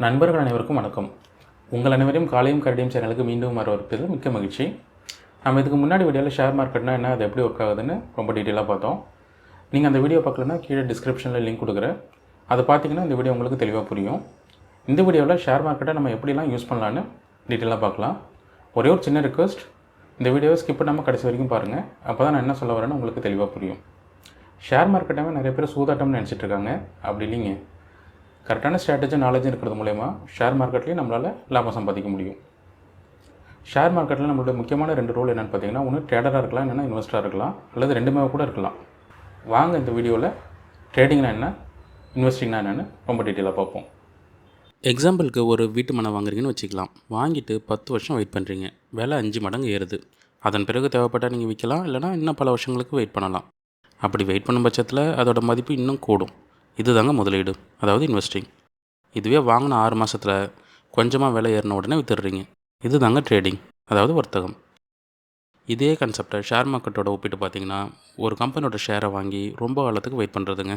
நண்பர்கள் அனைவருக்கும் வணக்கம். உங்கள் அனைவரையும் காலையும் கரடியும் சேனலுக்கு மீண்டும் வரவேற்பதில் மிக்க மகிழ்ச்சி. நம்ம இதுக்கு முன்னாடி வீடியோவில் ஷேர் மார்க்கெட்னா என்ன, அது எப்படி ஒர்க் ஆகுதுன்னு ரொம்ப டீட்டெயிலாக பார்த்தோம். நீங்கள் அந்த வீடியோ பார்க்கலன்னா கீழே டிஸ்கிரிப்ஷனில் லிங்க் கொடுக்குறேன். அதை பார்த்தீங்கன்னா இந்த வீடியோ உங்களுக்கு தெளிவாக புரியும். இந்த வீடியோவில் ஷேர் மார்க்கெட்டை நம்ம எப்படிலாம் யூஸ் பண்ணலான்னு டீட்டெயிலாக பார்க்கலாம். ஒரே ஒரு சின்ன ரிக்வெஸ்ட், இந்த வீடியோவை ஸ்கிப் பண்ணாமல் கடைசி வரைக்கும் பாருங்கள். அப்போ தான் நான் என்ன சொல்ல வரேன்னு உங்களுக்கு தெளிவாக புரியும். ஷேர் மார்க்கெட்டாகவே நிறைய பேர் சூதாட்டம்னு நினச்சிட்டு இருக்காங்க. அப்படி இல்லைங்க. கரெக்டான ஸ்ட்ராட்டஜி நாலேஜ் இருக்கிறது மூலயமா ஷேர் மார்க்கெட்லேயும் நம்மளால் லாபம் சம்பாதிக்க முடியும். ஷேர் மார்க்கெட்டில் நம்மளோட முக்கியமான 2 ரோல் என்னென்னு பார்த்தீங்கன்னா, ஒன்று ட்ரேடராக இருக்கலாம், இல்லைன்னா இன்வெஸ்டராக இருக்கலாம், அல்லது ரெண்டுமே கூட இருக்கலாம். வாங்க இந்த வீடியோவில் ட்ரேடிங்னா என்ன, இன்வெஸ்டிங்னா என்னென்னு ரொம்ப டீட்டெயிலாக பார்ப்போம். எக்ஸாம்பிளுக்கு ஒரு வீட்டு மனை வாங்குறீங்கன்னு வச்சுக்கலாம். வாங்கிட்டு 10 வருஷம் வெயிட் பண்ணுறீங்க. விலை 5 மடங்கு ஏறுது. அதன் பிறகு தேவைப்பட்டால் நீங்கள் விற்கலாம், இல்லைனா இன்னும் பல வருஷங்களுக்கு வெயிட் பண்ணலாம். அப்படி வெயிட் பண்ணும் பட்சத்தில் அதோட மதிப்பு இன்னும் கூடும். இதுதாங்க முதலீடு, அதாவது இன்வெஸ்டிங். இதுவே வாங்கின 6 மாதத்தில் கொஞ்சமாக விலை ஏறின உடனே வித்துடுறீங்க. இது தாங்க ட்ரேடிங், அதாவது வர்த்தகம். இதே கான்செப்டை ஷேர் மார்க்கெட்டோட ஒப்பிட்டு பார்த்தீங்கன்னா, ஒரு கம்பெனியோட ஷேரை வாங்கி ரொம்ப காலத்துக்கு வெயிட் பண்ணுறதுங்க.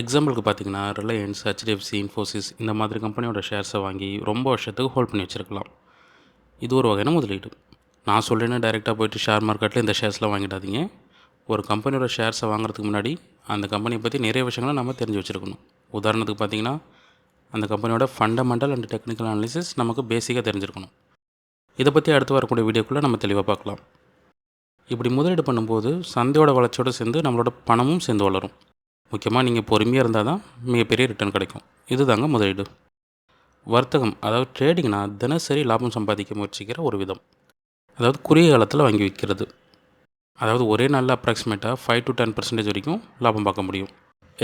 எக்ஸாம்பிளுக்கு பார்த்தீங்கன்னா, ரிலையன்ஸ், ஹெச்டிஎஃப்சி, இன்ஃபோசிஸ் இந்த மாதிரி கம்பெனியோட ஷேர்ஸை வாங்கி ரொம்ப வருஷத்துக்கு ஹோல்ட் பண்ணி வச்சுருக்கலாம். இது ஒரு வகையான முதலீடு. நான் சொல்கிறேன்னு டைரெக்டாக போய்ட்டு ஷேர் மார்க்கெட்டில் இந்த ஷேர்ஸ்லாம் வாங்கிடாதீங்க. ஒரு கம்பெனியோட ஷேர்ஸை வாங்குறதுக்கு முன்னாடி அந்த கம்பெனியை பற்றி நிறைய விஷயங்களை நம்ம தெரிஞ்சு வச்சுருக்கணும். உதாரணத்துக்கு பார்த்திங்கன்னா, அந்த கம்பெனியோட ஃபண்டமெண்டல் அண்ட் டெக்னிக்கல் அனாலிசிஸ் நமக்கு பேசிக்காக தெரிஞ்சிருக்கணும். இதை பற்றி அடுத்து வரக்கூடிய வீடியோக்குள்ளே நம்ம தெளிவாக பார்க்கலாம். இப்படி முதலீடு பண்ணும்போது சந்தையோட வளர்ச்சியோடு சேர்ந்து நம்மளோட பணமும் சேர்ந்து வளரும். முக்கியமாக நீங்கள் பொறுமையாக இருந்தால் தான் மிகப்பெரிய ரிட்டர்ன் கிடைக்கும். இது தாங்க முதலீடு. வர்த்தகம், அதாவது ட்ரேடிங்னா தினசரி லாபம் சம்பாதிக்க முயற்சிக்கிற ஒரு விதம். அதாவது குறுகிய காலத்தில் வாங்கி விற்கிறது. அதாவது ஒரே நாளில் அப்ராக்சிமேட்டாக 5 to 10% வரைக்கும் லாபம் பார்க்க முடியும்.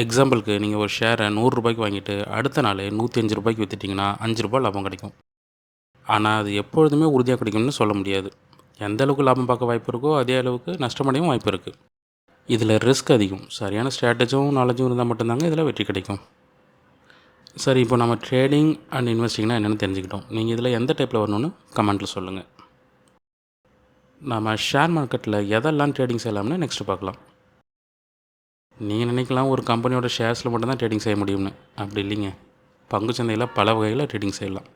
எக்ஸாம்பிளுக்கு நீங்கள் ஒரு ஷேரை 100 ரூபாய்க்கு வாங்கிட்டு அடுத்த நாள் 105 ரூபாய்க்கு விற்றுட்டிங்கன்னா 5 ரூபாய் லாபம் கிடைக்கும். ஆனால் அது எப்பொழுதுமே உறுதியாக கிடைக்கும்னு சொல்ல முடியாது. எந்த அளவுக்கு லாபம் பார்க்க வாய்ப்பு இருக்கோ அதே அளவுக்கு நஷ்டமடையும் வாய்ப்பு இருக்குது. இதில் ரிஸ்க் அதிகம். சரியான ஸ்ட்ராட்டஜியும் நாலேஜும் இருந்தால் மட்டும்தாங்க இதில் வெற்றி கிடைக்கும். சரி, இப்போ நம்ம ட்ரேடிங் அண்ட் இன்வெஸ்டிங்னா என்னென்னு தெரிஞ்சுக்கிட்டோம். நீங்கள் இதில் எந்த டைப்பில் வரணும்னு கமெண்ட்டில் சொல்லுங்கள். நம்ம ஷேர் மார்க்கெட்டில் எதெல்லாம் ட்ரேடிங் செய்யலாம்னு நெக்ஸ்ட்டு பார்க்கலாம். நீங்கள் நினைக்கலாம் ஒரு கம்பெனியோட ஷேர்ஸில் மட்டும்தான் ட்ரேடிங் செய்ய முடியும்னு. அப்படி இல்லைங்க. பங்குச்சந்தையில் பல வகையில் ட்ரேடிங் செய்யலாம்.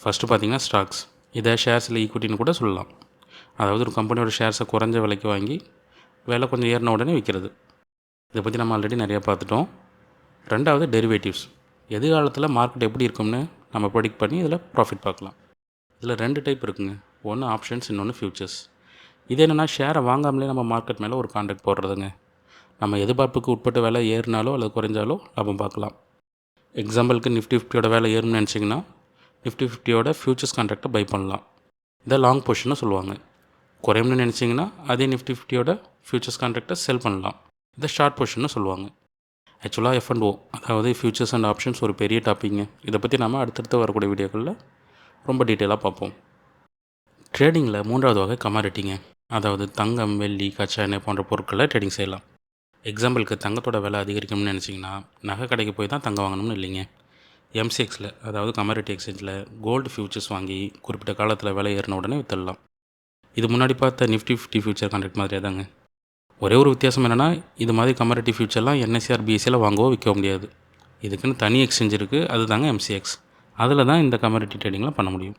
ஃபஸ்ட்டு பார்த்திங்கன்னா ஸ்டாக்ஸ். இதை ஷேர்ஸில் ஈக்விட்டின்னு கூட சொல்லலாம். அதாவது ஒரு கம்பெனியோட ஷேர்ஸை குறைஞ்ச விலைக்கு வாங்கி விலை கொஞ்சம் ஏறின உடனே விற்கிறது. இதை பற்றி நம்ம ஆல்ரெடி நிறையா பார்த்துட்டோம். ரெண்டாவது டெரிவேட்டிவ்ஸ். எதிர்காலத்தில் மார்க்கெட் எப்படி இருக்கும்னு நம்ம ப்ரெடிக்ட் பண்ணி இதில் ப்ராஃபிட் பார்க்கலாம். இதில் 2 டைப் இருக்குங்க. ஒன்று ஆப்ஷன்ஸ், இன்னொன்று ஃபியூச்சர்ஸ். இது என்னென்னா, ஷேரை வாங்காமலே நம்ம மார்க்கெட் மேலே ஒரு கான்ட்ராக்ட் போடுறதுங்க. நம்ம எதிர்பார்ப்புக்கு உட்பட்ட விலை ஏறினாலோ அல்லது குறைஞ்சாலோ லாபம் பார்க்கலாம். எக்ஸாம்பிளுக்கு நிஃப்டி 50யோட விலை ஏறும்னு நினச்சிங்கன்னா நிஃப்டி 50யோட ஃபியூச்சர்ஸ் கான்ட்ராக்டை பை பண்ணலாம். இதை லாங் பொசிஷன்னு சொல்லுவாங்க. குறையும்னு நினச்சிங்கன்னா அதே நிஃப்டி 50யோட ஃபியூச்சர்ஸ் கான்ட்ராக்டை செல் பண்ணலாம். இதை ஷார்ட் பொசிஷன்னு சொல்லுவாங்க. ஆக்சுவலாக F&O, அதாவது ஃபியூச்சர்ஸ் அண்ட் ஆப்ஷன்ஸ் ஒரு பெரிய டாப்பிங்க. இதை பற்றி நம்ம அடுத்தடுத்து வரக்கூடிய வீடியோக்களில் ரொம்ப டீட்டெயிலாக பார்ப்போம். ட்ரேடிங்கில் 3வது வகை கமாடிட்டிங்க. அதாவது தங்கம், வெள்ளி, கச்சா எண்ணெய் போன்ற பொருட்களை ட்ரேடிங் செய்யலாம். எக்ஸாம்பிளுக்கு தங்கத்தோட விலை அதிகரிக்கணும்னு நினச்சிங்கன்னா நகை கடைக்கு போய் தான் தங்கம் வாங்கணும்னு இல்லைங்க. MCXல, அதாவது கமாடிட்டி எக்ஸ்சேஞ்சில் கோல்டு ஃபியூச்சர்ஸ் வாங்கி குறிப்பிட்ட காலத்தில் விலை ஏறின உடனே விற்றுடலாம். இது முன்னாடி பார்த்த நிஃப்டி 50 ஃபியூச்சர் கான்ட்ராக்ட் மாதிரியே தாங்க. ஒரே ஒரு வித்தியாசம் என்னென்னா, இது மாதிரி கமாடிட்டி ஃபியூச்சர்லாம் NSE or BSEல வாங்கவோ விற்க முடியாது. இதுக்குன்னு தனி எக்ஸ்சேஞ்ச் இருக்குது, அது தாங்க MCX. அதில் தான் இந்த கமாடிட்டி ட்ரேடிங்லாம் பண்ண முடியும்.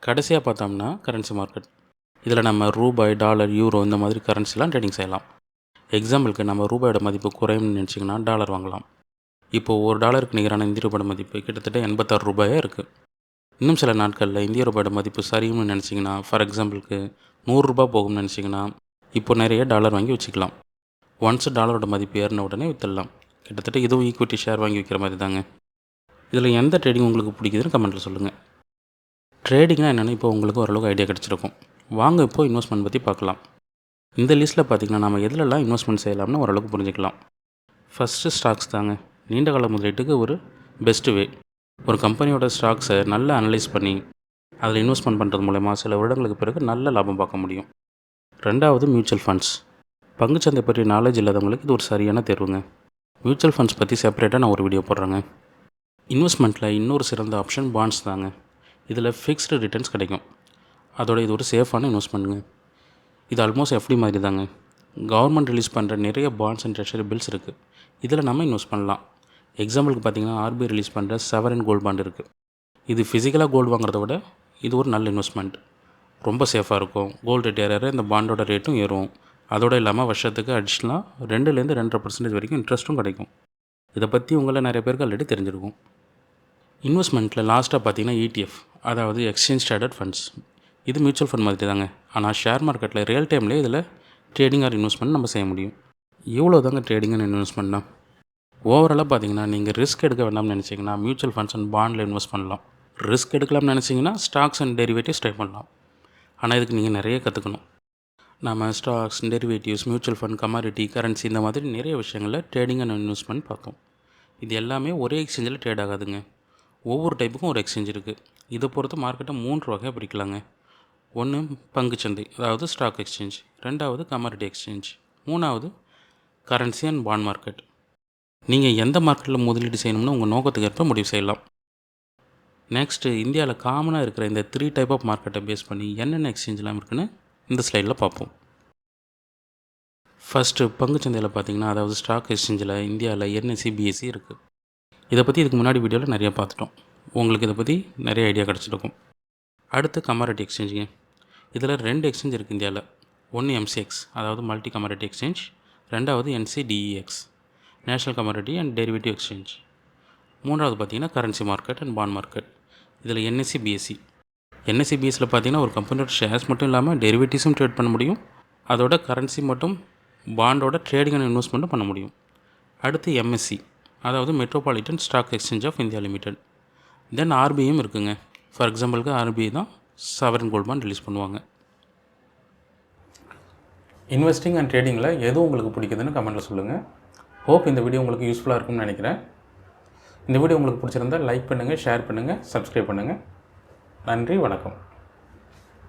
கடைசியாக பார்த்தோம்னா கரன்சி மார்க்கெட். இதில் நம்ம ரூபாய், டாலர், யூரோ இந்த மாதிரி கரன்சிலாம் ட்ரேடிங் செய்யலாம். எக்ஸாம்பிளுக்கு நம்ம ரூபாயோட மதிப்பு குறையும்னு நினச்சிங்கன்னா டாலர் வாங்கலாம். இப்போது ஒரு டாலருக்கு நிகரான இந்திய ரூபாயோட மதிப்பு கிட்டத்தட்ட 86 ரூபாயாக இருக்குது. இன்னும் சில நாட்களில் இந்திய ரூபாயோட மதிப்பு சரியும்னு நினச்சிங்கன்னா, ஃபார் எக்ஸாம்பிளுக்கு 100 ரூபா போகும்னு நினச்சிங்கன்னா இப்போ நிறைய டாலர் வாங்கி வச்சுக்கலாம். ஒன்ஸ் டாலரோட மதிப்பு ஏறின உடனே விற்றுடலாம். கிட்டத்தட்ட இதுவும் ஈக்விட்டி ஷேர் வாங்கி வைக்கிற மாதிரி தாங்க. இதில் எந்த ட்ரேடிங் உங்களுக்கு பிடிக்குதுன்னு கமெண்ட்டில் சொல்லுங்கள். ட்ரேடிங்னா என்னென்னு இப்போ உங்களுக்கு ஓரளவுக்கு ஐடியா கிடச்சிருக்கும். வாங்க இப்போது இன்வெஸ்ட்மெண்ட் பற்றி பார்க்கலாம். இந்த லிஸ்ட்டில் பார்த்திங்கன்னா நம்ம எதிலெல்லாம் இன்வெஸ்ட்மெண்ட் செய்யலாம்னு ஓரளவுக்கு புரிஞ்சுக்கலாம். ஃபஸ்ட்டு ஸ்டாக்ஸ் தாங்க. நீண்ட கால முதலீட்டுக்கு ஒரு பெஸ்ட்டு வே. ஒரு கம்பெனியோட ஸ்டாக்ஸை நல்லா அனலைஸ் பண்ணி அதில் இன்வெஸ்ட்மெண்ட் பண்ணுறது மூலமா சில வருடங்களுக்கு பிறகு நல்ல லாபம் பார்க்க முடியும். ரெண்டாவது மியூச்சுவல் ஃபண்ட்ஸ். பங்குச்சந்தை பற்றி நாலேஜ் இல்லாதவங்களுக்கு இது ஒரு சரியான தேர்வுங்க. மியூச்சுவல் ஃபண்ட்ஸ் பற்றி செப்பரேட்டாக நான் ஒரு வீடியோ போடுறேங்க. இன்வெஸ்ட்மெண்ட்டில் இன்னொரு சிறந்த ஆப்ஷன் பாண்ட்ஸ் தாங்க. இதில் ஃபிக்ஸ்டு ரிட்டர்ன்ஸ் கிடைக்கும். அதோட இது ஒரு சேஃபான இன்வெஸ்ட்மெண்ட்டுங்க. இது ஆல்மோஸ்ட் FD மாதிரி தாங்க. கவர்மெண்ட் ரிலீஸ் பண்ணுற நிறைய பாண்ட்ஸ் அண்ட் ட்ரெஷரி பில்ஸ் இருக்குது. இதில் நம்ம இன்வெஸ்ட் பண்ணலாம். எக்ஸாம்பிளுக்கு பார்த்தீங்கன்னா ஆர்பிஐ ரிலீஸ் பண்ணுற செவரன் கோல்டு பாண்ட் இருக்குது. இது ஃபிசிக்கலாக கோல்டு வாங்குறத விட இது ஒரு நல்ல இன்வெஸ்ட்மெண்ட். ரொம்ப சேஃபாக இருக்கும். கோல்டு ரேட் ஏற இந்த பாண்டோட ரேட்டும் ஏறும். அதோடு இல்லாமல் வருஷத்துக்கு அடிஷ்னலாக 2லேருந்து 2.5% வரைக்கும் இன்ட்ரெஸ்ட்டும் கிடைக்கும். இதை பற்றி உங்களை நிறைய பேருக்கு ஆல்ரெடி தெரிஞ்சிருக்கும். இன்வெஸ்ட்மெண்ட்டில் லாஸ்ட்டாக பார்த்தீங்கன்னா ETF, அதாவது எக்ஸ்சேஞ்ச் ட்ரேடட் ஃபண்ட்ஸ். இது மியூச்சுவல் ஃபண்ட் மாதிரி தாங்க. ஆனால் ஷேர் மார்க்கெட்டில் ரியல் டைம்லேயே இதில் ட்ரேடிங் ஆர் இன்வெஸ்ட்மெண்ட் நம்ம செய்ய முடியும். இவ்வளோ தாங்க ட்ரேடிங் அண்ட் இன்வெஸ்ட்மெண்ட்னா. ஓவராலாக பார்த்தீங்கன்னா நீங்கள் ரிஸ்க் எடுக்க வேண்டாம்னு நினச்சிங்கன்னா மியூச்சுவல் ஃபண்ட்ஸ் அண்ட் பாண்டில் இன்வெஸ்ட் பண்ணலாம். ரிஸ்க் எடுக்கலாம்னு நினச்சிங்கன்னா ஸ்டாக்ஸ் அண்ட் டெரிவேட்டிவ்ஸ் ட்ரை பண்ணலாம். ஆனால் இதுக்கு நீங்கள் நிறைய கற்றுக்கணும். நம்ம stocks, derivatives, mutual fund, commodity, currency இந்த மாதிரி நிறைய விஷயங்களில் ட்ரேடிங் அண்ட் இன்வெஸ்ட்மெண்ட் பார்த்தோம். இது எல்லாமே ஒரே எக்ஸ்சேஞ்சில் ட்ரேட் ஆகாதுங்க. ஒவ்வொரு டைப்புக்கும் ஒரு எக்ஸ்சேஞ்ச் இருக்குது. இதை பொறுத்து மார்க்கெட்டை 3 வகையாக பிரிக்கலாங்க. 1 பங்குச்சந்தை, அதாவது ஸ்டாக் எக்ஸ்சேஞ்ச். 2வது கமாடிட்டி எக்ஸ்சேஞ்ச். 3வது கரன்சி அண்ட் பாண்ட் மார்க்கெட். நீங்கள் எந்த மார்க்கெட்டில் முதலீடு செய்யணும்னு உங்கள் நோக்கத்துக்கு ஏற்ப முடிவு செய்யலாம். நெக்ஸ்ட்டு இந்தியாவில் காமனாக இருக்கிற இந்த 3 டைப் ஆஃப் மார்க்கெட்டை பேஸ் பண்ணி என்னென்ன எக்ஸ்சேஞ்செலாம் இருக்குன்னு இந்த ஸ்லைடில் பார்ப்போம். ஃபஸ்ட்டு பங்குச்சந்தையில் பார்த்தீங்கன்னா, அதாவது ஸ்டாக் எக்ஸ்சேஞ்சில் இந்தியாவில் NSE, BSE இருக்குது. இதை பற்றி இதுக்கு முன்னாடி வீடியோவில் நிறையா பார்த்துட்டோம். உங்களுக்கு இதை பற்றி நிறைய ஐடியா கிடச்சிருக்கும். அடுத்து கமாடிட்டி எக்ஸ்சேஞ்சுங்க. இதில் 2 எக்ஸ்சேஞ்ச் இருக்குது இந்தியாவில். 1 MCX, அதாவது மல்டி கமாடிட்டி எக்ஸ்சேஞ்ச். 2வது NCDEX, national commodity and derivative exchange. 3வது பார்த்தீங்கன்னா currency market and bond market. இதில் NSE, BSE. NSE, BSEயில் பார்த்தீங்கன்னா ஒரு கம்பெனியோட ஷேர்ஸ் மட்டும் இல்லாமல் டெரிவேட்டிவ்ஸும் ட்ரேட் பண்ண முடியும். அதோட கரன்சி மட்டும் பாண்டோட ட்ரேடிங் அண்ட் இன்வெஸ்ட்மெண்ட்டும் பண்ண முடியும். அடுத்து MSE, அதாவது metropolitan stock exchange of India limited. Then RBIயும் இருக்குங்க. ஃபார் எக்ஸாம்பிளுக்கு RBI தான் சாவரன் கோல்ட் பாண்ட் ரிலீஸ் பண்ணுவாங்க. இன்வெஸ்டிங் அண்ட் ட்ரேடிங்கில் எது உங்களுக்கு பிடிக்குதுன்னு கமெண்ட்டில் சொல்லுங்கள். ஹோப் இந்த வீடியோ உங்களுக்கு யூஸ்ஃபுல்லாக இருக்கும்னு நினைக்கிறேன். இந்த வீடியோ உங்களுக்கு பிடிச்சிருந்தால் லைக் பண்ணுங்கள், ஷேர் பண்ணுங்கள், சப்ஸ்கிரைப் பண்ணுங்கள். நன்றி, வணக்கம்.